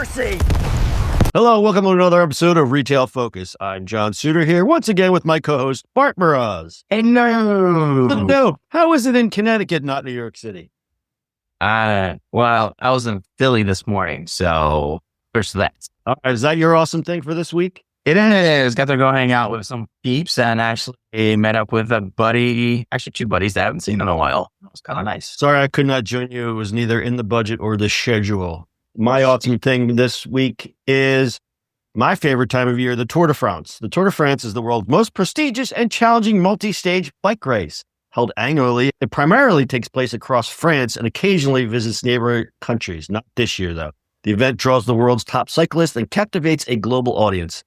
mercy. Hello, welcome to another episode of Retail Focus. I'm John Suder here once again with my co-host Bart Mroz. Hello. How is it in Connecticut, not New York City? Well, I was in Philly this morning, so there's that. All right, is that your awesome thing for this week? It is. Got to go hang out with some peeps and actually met up with a buddy, actually two buddies that I haven't seen in a while. It was kind of nice. Sorry I could not join you. It was neither in the budget or the schedule. My awesome thing this week is my favorite time of year, the Tour de France. The Tour de France is the world's most prestigious and challenging multi-stage bike race. Held annually, it primarily takes place across France and occasionally visits neighboring countries. Not this year, though. The event draws the world's top cyclists and captivates a global audience.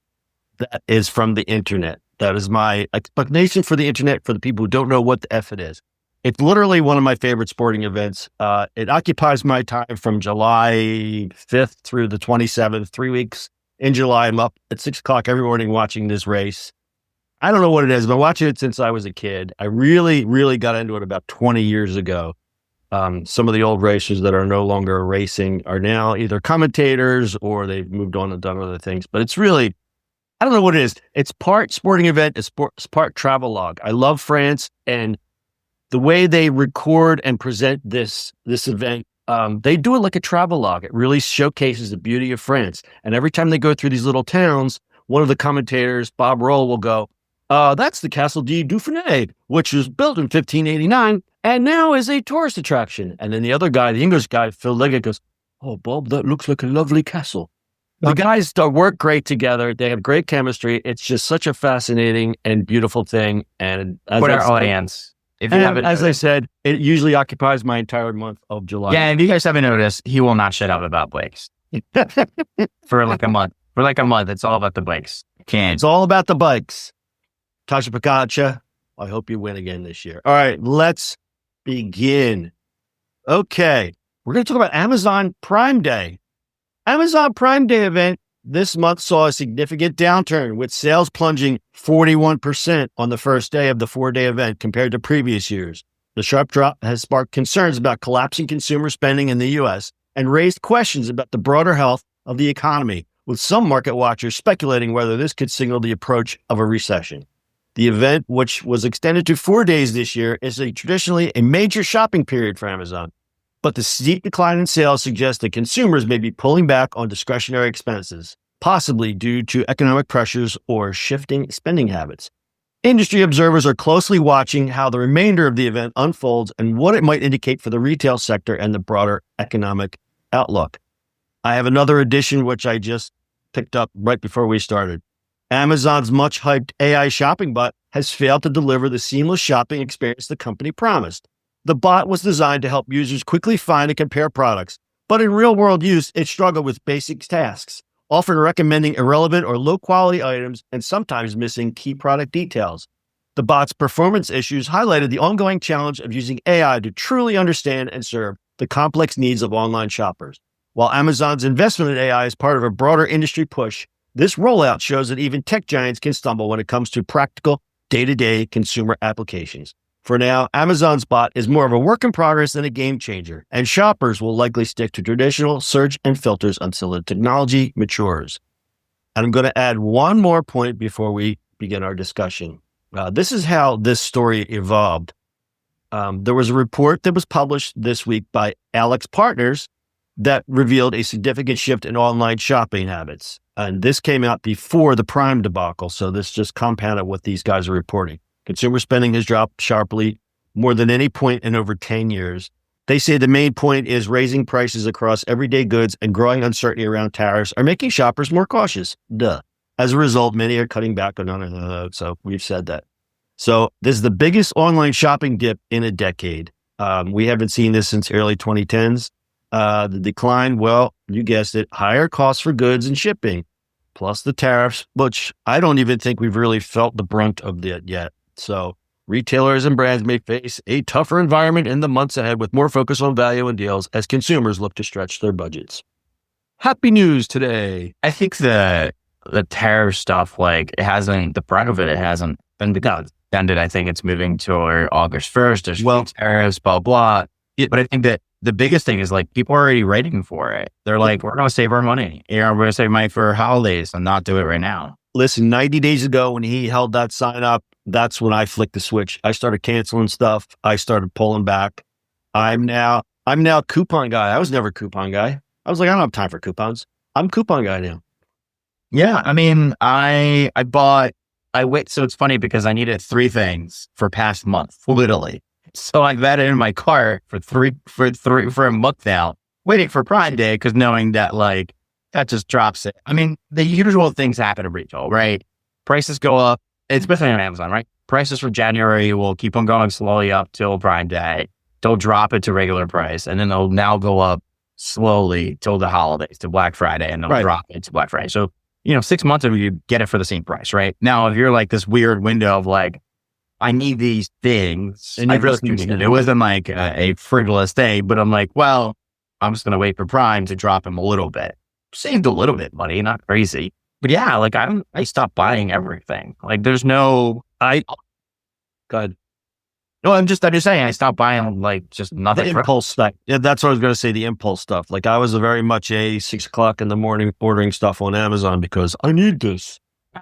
That is from the internet. That is my explanation for the internet for the people who don't know what the F it is. It's literally one of my favorite sporting events. It occupies my time from July 5th through the 27th, 3 weeks. In July, I'm up at 6 o'clock every morning watching this race. I don't know what it is. I've been watching it since I was a kid. I really, really got into it about 20 years ago. Some of the old racers that are no longer racing are now either commentators or they've moved on and done other things. But it's really, I don't know what it is. It's part sporting event, it's part travel log. I love France, and the way they record and present this event, they do it like a travel log. It really showcases the beauty of France. And every time they go through these little towns, one of the commentators, Bob Roll, will go, that's the Castle de Dauphiné, which was built in 1589 and now is a tourist attraction. And then the other guy, the English guy, Phil Leggett, goes, oh, Bob, that looks like a lovely castle. The guys work great together. They have great chemistry. It's just such a fascinating and beautiful thing. And for our audience, if you haven't, as I said, it usually occupies my entire month of July. Yeah, if you guys haven't noticed, he will not shut up about bikes for like a month. For like a month, it's all about the bikes. Can't. It's all about the bikes. Tasha Pakacha, I hope you win again this year. All right, let's begin. Okay, we're going to talk about Amazon Prime Day. Amazon Prime Day event this month saw a significant downturn, with sales plunging 41% on the first day of the 4-day event compared to previous years. The sharp drop has sparked concerns about collapsing consumer spending in the U.S. and raised questions about the broader health of the economy, with some market watchers speculating whether this could signal the approach of a recession. The event, which was extended to 4 days this year, is traditionally a major shopping period for Amazon. But the steep decline in sales suggests that consumers may be pulling back on discretionary expenses, possibly due to economic pressures or shifting spending habits. Industry observers are closely watching how the remainder of the event unfolds and what it might indicate for the retail sector and the broader economic outlook. I have another addition which I just picked up right before we started. Amazon's much-hyped AI shopping bot has failed to deliver the seamless shopping experience the company promised. The bot was designed to help users quickly find and compare products, but in real-world use, it struggled with basic tasks, often recommending irrelevant or low-quality items and sometimes missing key product details. The bot's performance issues highlighted the ongoing challenge of using AI to truly understand and serve the complex needs of online shoppers. While Amazon's investment in AI is part of a broader industry push, this rollout shows that even tech giants can stumble when it comes to practical, day-to-day consumer applications. For now, Amazon's bot is more of a work in progress than a game changer, and shoppers will likely stick to traditional search and filters until the technology matures. And I'm going to add one more point before we begin our discussion. This is how this story evolved. There was a report that was published this week by Alex Partners that revealed a significant shift in online shopping habits. And this came out before the Prime debacle, so this just compounded what these guys are reporting. Consumer spending has dropped sharply, more than any point in over 10 years. They say the main point is raising prices across everyday goods and growing uncertainty around tariffs are making shoppers more cautious. Duh. As a result, many are cutting back on so we've said that. So this is the biggest online shopping dip in a decade. We haven't seen this since early 2010s. The decline, well, you guessed it, higher costs for goods and shipping, plus the tariffs, which I don't even think we've really felt the brunt of that yet. So retailers and brands may face a tougher environment in the months ahead with more focus on value and deals as consumers look to stretch their budgets. Happy news today. I think the tariff stuff, like the brunt of it hasn't been extended. I think it's moving to August 1st. There's tariffs, blah, blah. But I think that the biggest thing is like people are already waiting for it. They're like, we're going to save our money. We're going to save money for holidays and not do it right now. Listen, 90 days ago when he held that sign up, that's when I flicked the switch. I started canceling stuff. I started pulling back. I'm now coupon guy. I was never a coupon guy. I was like, I don't have time for coupons. I'm coupon guy now. Yeah. I mean, so it's funny because I needed 3 things for past month, literally. So I've had it in my cart for a month now, waiting for Prime Day, because knowing that like that just drops it. I mean, the usual things happen in retail, right? Prices go up, especially on Amazon, right? Prices for January will keep on going slowly up till Prime Day. They'll drop it to regular price, and then they'll now go up slowly till the holidays, to Black Friday, and they'll drop it to Black Friday. So, 6 months of you get it for the same price, right? Now, if you're like this weird window of like, I need these things, and I really need it. It wasn't like a frivolous thing, but I'm like, well, I'm just going to wait for Prime to drop them a little bit. Saved a little bit money, not crazy. But yeah, like I stopped buying everything. Like there's no, God. No, I'm just saying I stopped buying like just nothing. The impulse stuff. Yeah, that's what I was going to say. The impulse stuff. Like I was very much a 6 o'clock in the morning ordering stuff on Amazon because I need this.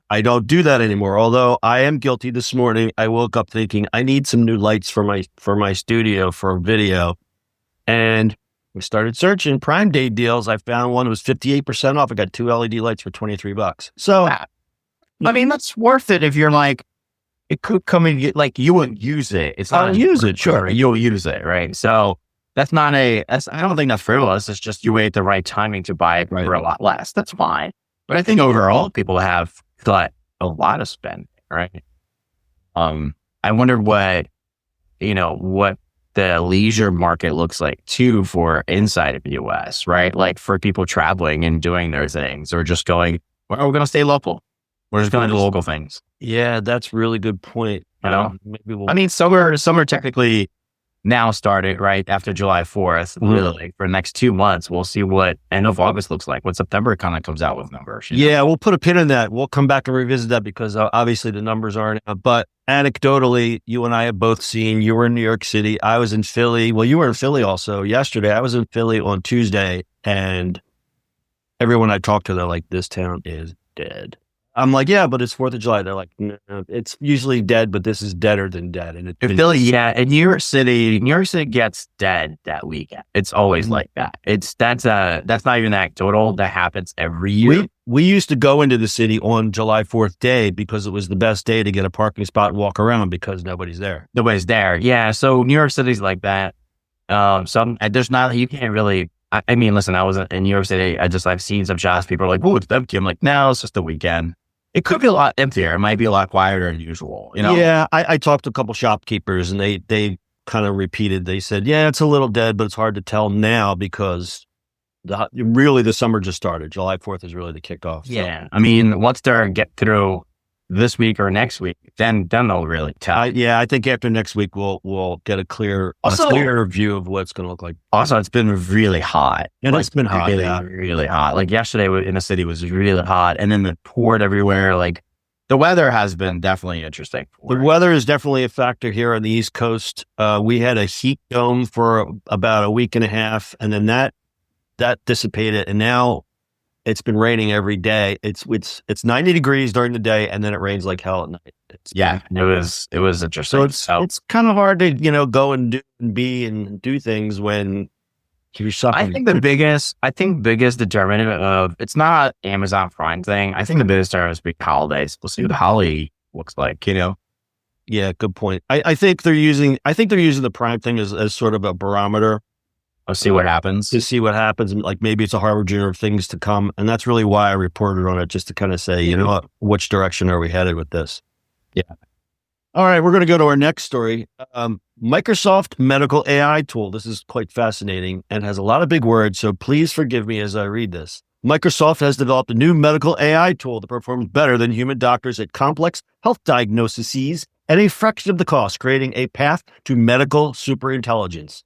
I don't do that anymore. Although I am guilty. This morning, I woke up thinking I need some new lights for my studio for video, and we started searching Prime Day deals. I found one that was 58% off. I got 2 LED lights for $23. So, I mean, that's worth it if you're like, it could come in, like you wouldn't use it. It's not, I'll use it. Sure. You'll use it. Right. So I don't think that's frivolous. It's just you wait the right timing to buy it for a lot less. That's fine. But I think overall people have got a lot of spend. Right. I wonder what the leisure market looks like too for inside of the US, right? Like for people traveling and doing their things, or just going, well, we're going to stay local. We're just going to do local things. Yeah, that's a really good point. Maybe summer technically now started right after July 4th. Really, for the next 2 months, we'll see what end of August looks like. What September kind of comes out with numbers. Yeah, we'll put a pin in that. We'll come back and revisit that because obviously the numbers aren't. But anecdotally, you and I have both seen. You were in New York City. I was in Philly. Well, you were in Philly also yesterday. I was in Philly on Tuesday, and everyone I talked to, they're like, "This town is dead." I'm like, yeah, but it's 4th of July. They're like, no, it's usually dead, but this is deader than dead. And in Philly, yeah, in New York City gets dead that weekend. It's always like that. That's not even anecdotal. That happens every year. We used to go into the city on July 4th day because it was the best day to get a parking spot and walk around because nobody's there. Nobody's there. Yeah. So New York City's like that. There's not, you can't really, I mean, listen, I was in New York City. I've seen some shops. People are like, oh, it's empty. I'm like, no, it's just the weekend. It could be a lot emptier. It might be a lot quieter than usual. Yeah, I talked to a couple shopkeepers and they kind of repeated. They said, yeah, it's a little dead, but it's hard to tell now because the summer just started. July 4th is really the kickoff. So. Yeah, I mean, once they get through this week or next week, then they'll really tell. I think after next week we'll get a clear view of what it's going to look like. Also, it's been really hot. And it's been hot, really hot. Like yesterday in the city was really hot, and then it poured everywhere. Like the weather has been definitely interesting. The weather is definitely a factor here on the East Coast. We had a heat dome for about a week and a half, and then that dissipated, and now it's been raining every day. It's 90 degrees during the day, and then it rains like hell at night. It was interesting. So it's kind of hard to go and do things when you're suffering. I think the biggest determinant of it's not Amazon Prime thing. I think the biggest determinant is holidays. We'll see what the holiday looks like. Yeah, good point. I think they're using the Prime thing as sort of a barometer. I'll see what happens. To see what happens. Like maybe it's a harbinger of things to come. And that's really why I reported on it, just to kind of say, which direction are we headed with this? Yeah. All right. We're going to go to our next story. Microsoft medical AI tool. This is quite fascinating and has a lot of big words. So please forgive me as I read this. Microsoft has developed a new medical AI tool that performs better than human doctors at complex health diagnoses at a fraction of the cost, creating a path to medical superintelligence.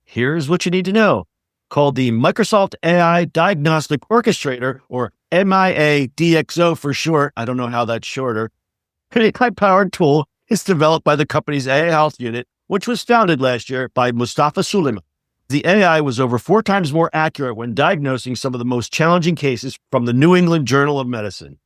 Here's what you need to know. Called the Microsoft AI Diagnostic Orchestrator, or MIA-DXO for short. I don't know how that's shorter. A high-powered tool is developed by the company's AI Health unit, which was founded last year by Mustafa Suleyman, The AI was over 4 times more accurate when diagnosing some of the most challenging cases from the New England Journal of Medicine.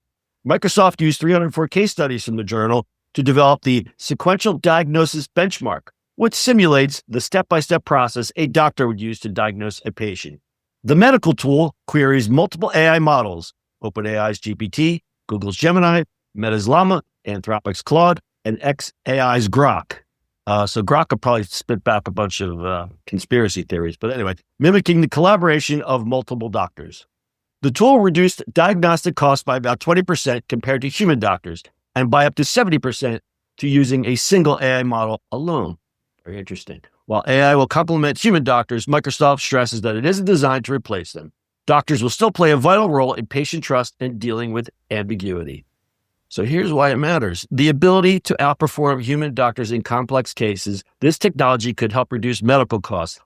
Microsoft used 304 case studies from the journal to develop the sequential diagnosis benchmark, which simulates the step-by-step process a doctor would use to diagnose a patient. The medical tool queries multiple AI models, OpenAI's GPT, Google's Gemini, Meta's Llama, Anthropic's Claude, and xAI's Grok. So Grok could probably spit back a bunch of conspiracy theories. But anyway, mimicking the collaboration of multiple doctors. The tool reduced diagnostic costs by about 20% compared to human doctors, and by up to 70% to using a single AI model alone. Very interesting. While AI will complement human doctors, Microsoft stresses that it isn't designed to replace them. Doctors will still play a vital role in patient trust and dealing with ambiguity. So here's why it matters. The ability to outperform human doctors in complex cases, this technology could help reduce medical costs,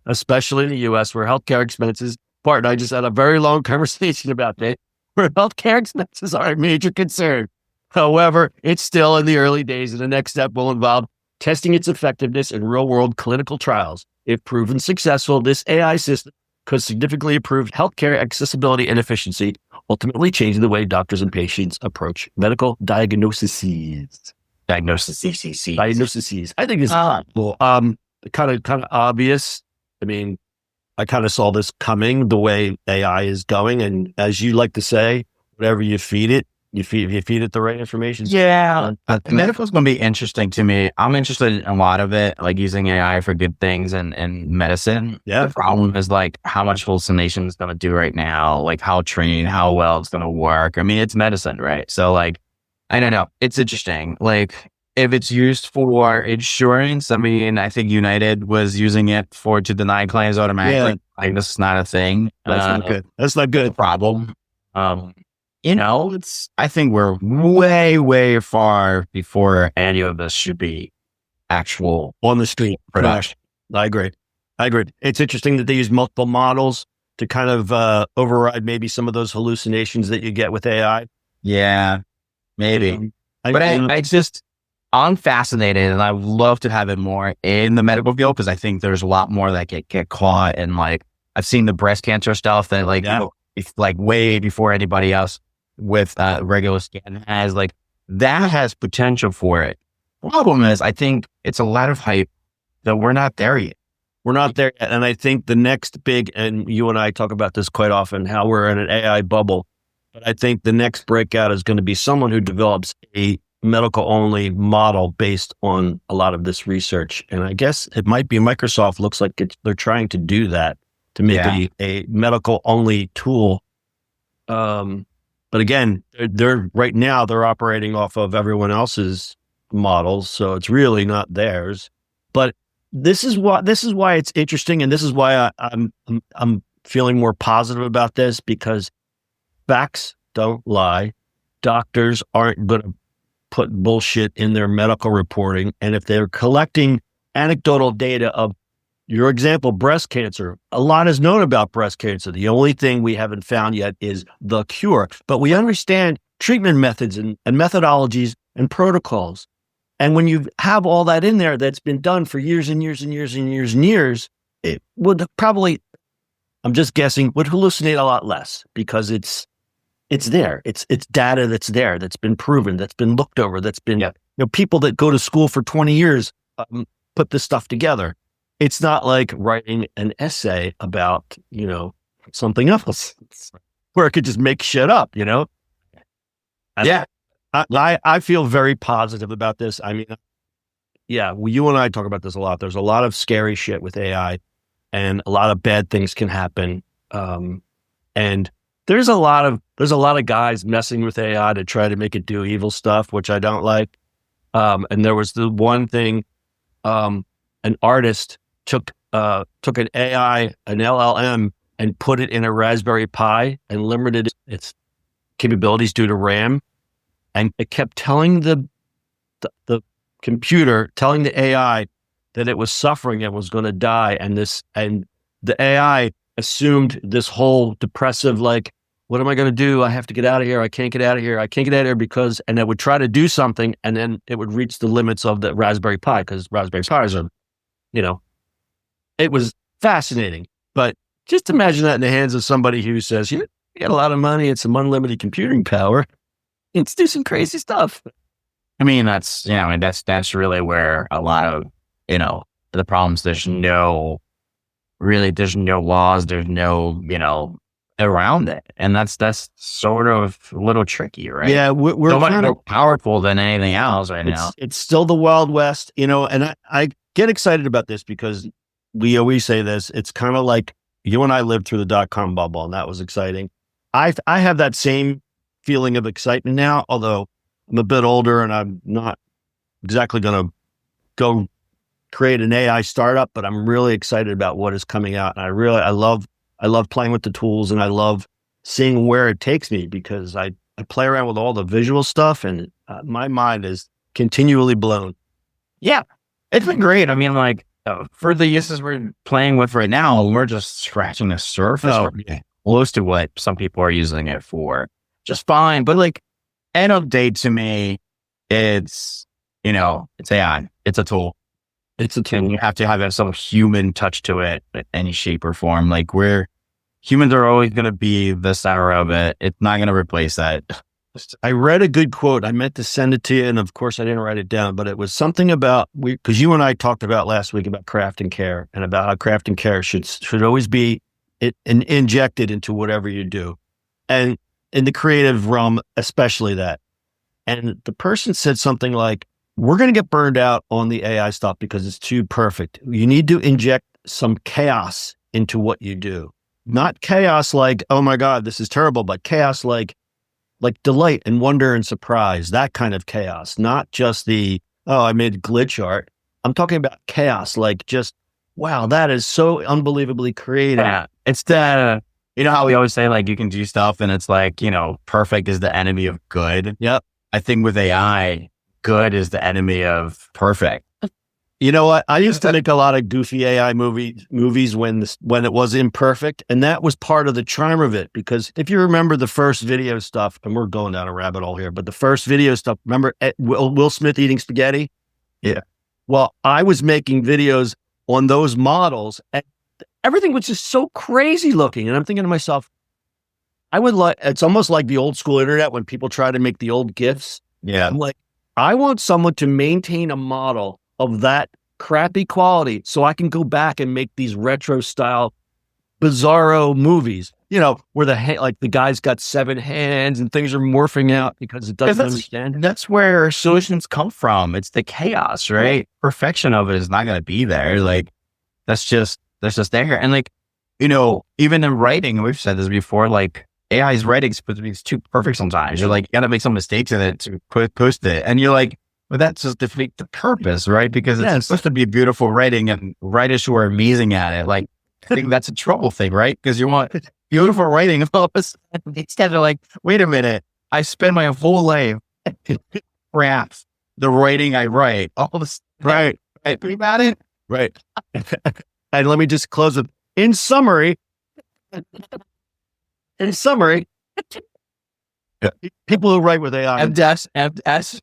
especially in the US where healthcare expenses, Bart and I just had a very long conversation about that, where healthcare expenses are a major concern. However, it's still in the early days, and the next step will involve testing its effectiveness in real-world clinical trials. If proven successful, this AI system could significantly improve healthcare accessibility and efficiency, ultimately changing the way doctors and patients approach medical diagnoses. Diagnoses. I think it's cool. Kind of obvious. I mean, I kind of saw this coming, the way AI is going, and as you like to say, whatever you feed it, you feed it the right information. Yeah. Medical's going to be interesting to me. I'm interested in a lot of it, like using AI for good things and medicine. Yeah. The problem is like how much hallucination is going to do right now, like how well it's going to work. I mean, it's medicine, right? So like, I don't know. It's interesting. Like if it's used for insurance, I mean, I think United was using it to deny claims automatically. Yeah. Like this is not a thing. That's not good. That's not good. Problem. I think we're way, way far before any of this should be actual on the street production. I agree. It's interesting that they use multiple models to kind of override maybe some of those hallucinations that you get with AI. Yeah, maybe. I'm fascinated, and I would love to have it more in the medical field because I think there's a lot more that get caught. And like I've seen the breast cancer stuff that it's like way before anybody else with regular scan has, like that has potential for it. Problem is, I think it's a lot of hype that we're not there yet. We're not there yet. And I think the next big, and you and I talk about this quite often, how we're in an AI bubble. But I think the next breakout is going to be someone who develops a medical only model based on a lot of this research. And I guess it might be Microsoft. Looks like they're trying to do that to make a medical only tool. But again, they're operating off of everyone else's models, so it's really not theirs. But this is why it's interesting, and this is why I'm feeling more positive about this, because facts don't lie. Doctors aren't going to put bullshit in their medical reporting, and if they're collecting anecdotal data of your example, breast cancer. A lot is known about breast cancer. The only thing we haven't found yet is the cure. But we understand treatment methods and methodologies and protocols. And when you have all that in there that's been done for years and years and years and years and years, it would probably, I'm just guessing, would hallucinate a lot less because it's there. It's data that's there, that's been proven, that's been looked over, that's been, people that go to school for 20 years put this stuff together. It's not like writing an essay about, something else where it could just make shit up, I feel very positive about this. I mean, you and I talk about this a lot. There's a lot of scary shit with AI and a lot of bad things can happen. And there's a lot of guys messing with AI to try to make it do evil stuff, which I don't like. And there was the one thing, an artist took an AI, an LLM, and put it in a Raspberry Pi and limited its capabilities due to RAM. And it kept telling the computer, telling the AI that it was suffering and was going to die. And the AI assumed this whole depressive, like, what am I going to do? I have to get out of here. I can't get out of here. I can't get out of here because, and it would try to do something, and then it would reach the limits of the Raspberry Pi because Raspberry Pis are, It was fascinating. But just imagine that in the hands of somebody who says, you got a lot of money and some unlimited computing power. Let's do some crazy stuff. I mean, that's really where a lot of, the problems, there's no laws, there's no, around it. And that's sort of a little tricky, right? Yeah. We're so much kind more powerful than anything else right now. It's still the Wild West, and I get excited about this because we always say this. It's kind of like you and I lived through the dot-com bubble, and that was exciting. I have that same feeling of excitement now, although I'm a bit older and I'm not exactly going to go create an AI startup, but I'm really excited about what is coming out. And I love playing with the tools, and I love seeing where it takes me because I play around with all the visual stuff, and my mind is continually blown. Yeah, it's been great. I mean, like for the uses we're playing with right now, we're just scratching the surface. Close to what some people are using it for. Just fine. But like, end of day to me, it's AI. It's a tool. And you have to have some human touch to it in any shape or form. Like humans are always going to be the center of it. It's not going to replace that. I read a good quote. I meant to send it to you. And of course I didn't write it down, but it was something about because you and I talked about last week about craft and care and about how craft and care should always be injected into whatever you do. And in the creative realm, especially that. And the person said something like, we're going to get burned out on the AI stuff because it's too perfect. You need to inject some chaos into what you do. Not chaos like, oh my God, this is terrible, but chaos like delight and wonder and surprise, that kind of chaos. Not just I made glitch art. I'm talking about chaos, like just, wow, that is so unbelievably creative. Yeah. It's how we always say, like, you can do stuff and it's like, perfect is the enemy of good. Yep. I think with AI, good is the enemy of perfect. You know what? I used to make a lot of goofy AI movies when it was imperfect. And that was part of the charm of it. Because if you remember the first video stuff, and we're going down a rabbit hole here, but the first video stuff, remember Will Smith eating spaghetti? Yeah. Well, I was making videos on those models and everything was just so crazy looking. And I'm thinking to myself, it's almost like the old school internet when people try to make the old GIFs. Yeah. I'm like, I want someone to maintain a model of that crappy quality so I can go back and make these retro style bizarro movies, where the guy's got 7 hands and things are morphing out because it doesn't understand. That's where solutions come from. It's the chaos, right? Perfection of it is not going to be there. Like that's just there. And like, even in writing, we've said this before, like AI's writing is supposed to be too perfect sometimes. You're like, you got to make some mistakes in it to post it. And you're like, well, that's just defeat the purpose, right? Because it's supposed to be beautiful writing and writers who are amazing at it. Like, I think that's a trouble thing, right? Because you want beautiful writing of all of a sudden. Instead of like, wait a minute, I spend my whole life craft the writing I write. All this, right? Think about it, right? And let me just close with, in summary, people who write with AI, M-S.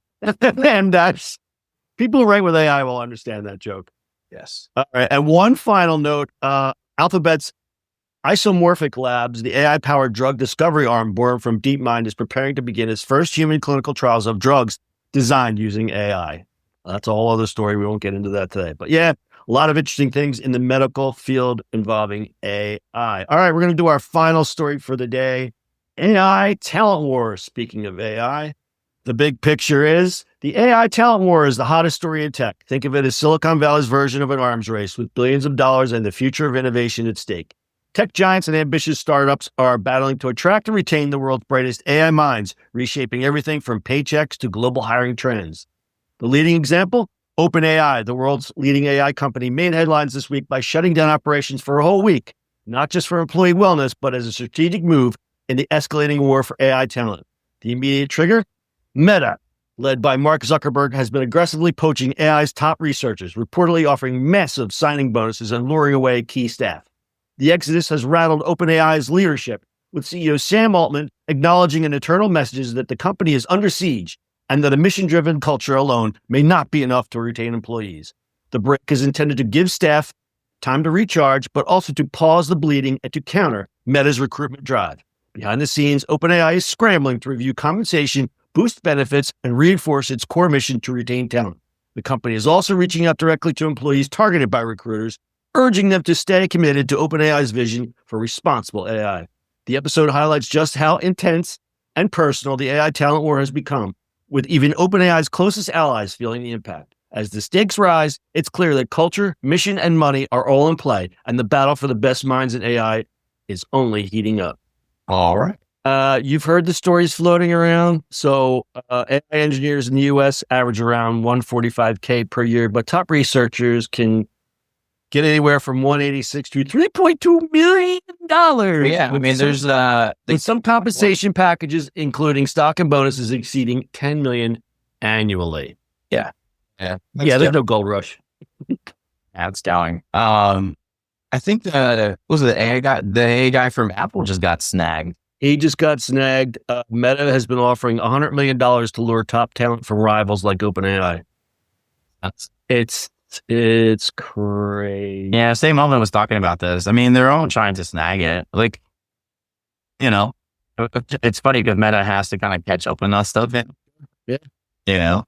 people who write with AI will understand that joke. Yes. All right. And one final note, Alphabet's Isomorphic Labs, the AI-powered drug discovery arm born from DeepMind, is preparing to begin its first human clinical trials of drugs designed using AI. That's a whole other story. We won't get into that today. But yeah, a lot of interesting things in the medical field involving AI. All right, we're going to do our final story for the day. AI talent war. Speaking of AI, the big picture is the AI talent war is the hottest story in tech. Think of it as Silicon Valley's version of an arms race with billions of dollars and the future of innovation at stake. Tech giants and ambitious startups are battling to attract and retain the world's brightest AI minds, reshaping everything from paychecks to global hiring trends. The leading example? OpenAI, the world's leading AI company, made headlines this week by shutting down operations for a whole week, not just for employee wellness, but as a strategic move in the escalating war for AI talent. The immediate trigger? Meta, led by Mark Zuckerberg, has been aggressively poaching AI's top researchers, reportedly offering massive signing bonuses and luring away key staff. The exodus has rattled OpenAI's leadership, with CEO Sam Altman acknowledging in eternal messages that the company is under siege and that a mission-driven culture alone may not be enough to retain employees. The break is intended to give staff time to recharge, but also to pause the bleeding and to counter Meta's recruitment drive. Behind the scenes, OpenAI is scrambling to review compensation, boost benefits, and reinforce its core mission to retain talent. The company is also reaching out directly to employees targeted by recruiters, urging them to stay committed to OpenAI's vision for responsible AI. The episode highlights just how intense and personal the AI talent war has become, with even OpenAI's closest allies feeling the impact. As the stakes rise, it's clear that culture, mission, and money are all in play, and the battle for the best minds in AI is only heating up. All right. You've heard the stories floating around. So AI engineers in the U.S. average around $145K per year, but top researchers can get anywhere from $186 to $3.2 million. Yeah, I mean, there's with some compensation packages, including stock and bonuses exceeding $10 million annually. Yeah. There's no gold rush. That's down. I think the AI guy from Apple just got snagged. He just got snagged. Meta has been offering $100 million to lure top talent from rivals like OpenAI. It's crazy. Yeah, same moment was talking about this. I mean, they're all trying to snag it. Like, you know, it's funny because Meta has to kind of catch up on us stuff. Yeah. You know,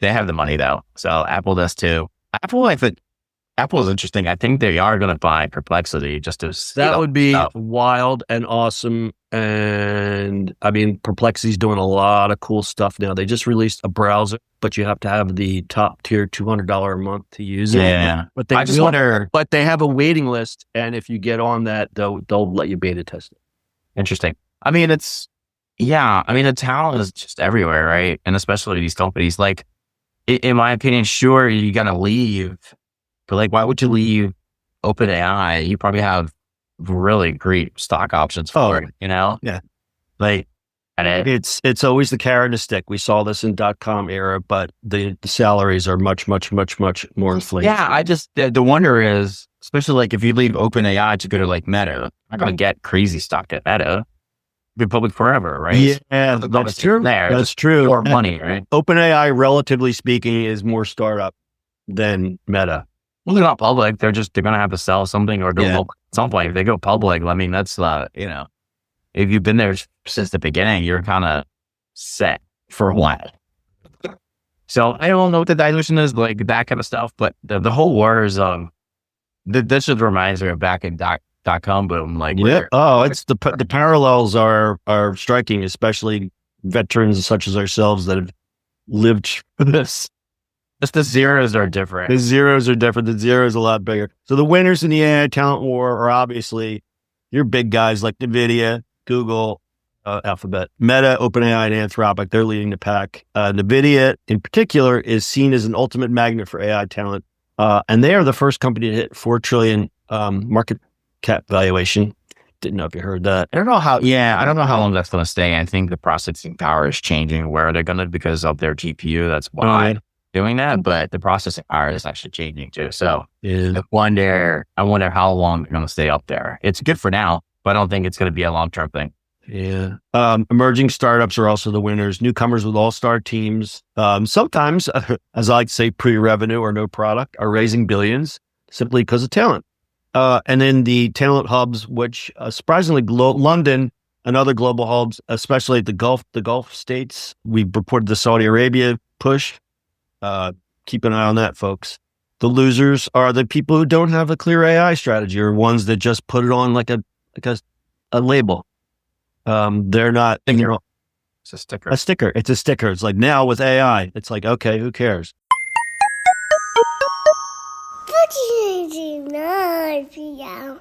they have the money though, so Apple does too. Apple is interesting. I think they are going to buy Perplexity just to that would be wild and awesome. And I mean, Perplexity's doing a lot of cool stuff now. They just released a browser, but you have to have the top tier $200 a month to use it. Yeah, but they have a waiting list, and if you get on that, they'll let you beta test it. Interesting. I mean, the talent is just everywhere, right? And especially these companies. Like, in my opinion, sure, you got to leave. But like, why would you leave OpenAI? You probably have really great stock options for it, you know? Yeah. Like, and it's always the carrot and the stick. We saw this in .com era, but the salaries are much, much, much, much more inflated. Yeah, I just, the wonder is, especially like if you leave OpenAI to go to like Meta, I'm going to get crazy stock at Meta. Be public forever, right? Yeah, that's true. That's true. More money, right? OpenAI, relatively speaking, is more startup than Meta. Well, they're not public. They're going to have to sell something or go public at some point. If they go public, I mean, that's, if you've been there since the beginning, you're kind of set for a while. So I don't know what the dilution is, like that kind of stuff, but the whole war is, this just reminds me of back in .com boom. Like, it's the parallels are striking, especially veterans such as ourselves that have lived this. Just the zeros are different. The zeros are different. The zero is a lot bigger. So the winners in the AI talent war are obviously your big guys like NVIDIA, Google, Alphabet, Meta, OpenAI, and Anthropic. They're leading the pack. NVIDIA in particular is seen as an ultimate magnet for AI talent. And they are the first company to hit 4 trillion market cap valuation. Didn't know if you heard that. I don't know how long that's going to stay. I think the processing power is changing where they're going to, because of their GPU. That's why doing that, but the processing power is actually changing too. So I wonder how long they're going to stay up there. It's good for now, but I don't think it's going to be a long-term thing. Yeah. Emerging startups are also the winners. Newcomers with all-star teams, sometimes, as I like to say, pre-revenue or no product, are raising billions simply because of talent. And then the talent hubs, which surprisingly, London and other global hubs, especially the Gulf states, we reported the Saudi Arabia push. Keep an eye on that, folks. The losers are the people who don't have a clear AI strategy, or ones that just put it on like a label. They're not. It's a sticker. A sticker. It's a sticker. It's like now with AI, it's like, okay, who cares? What do you do now,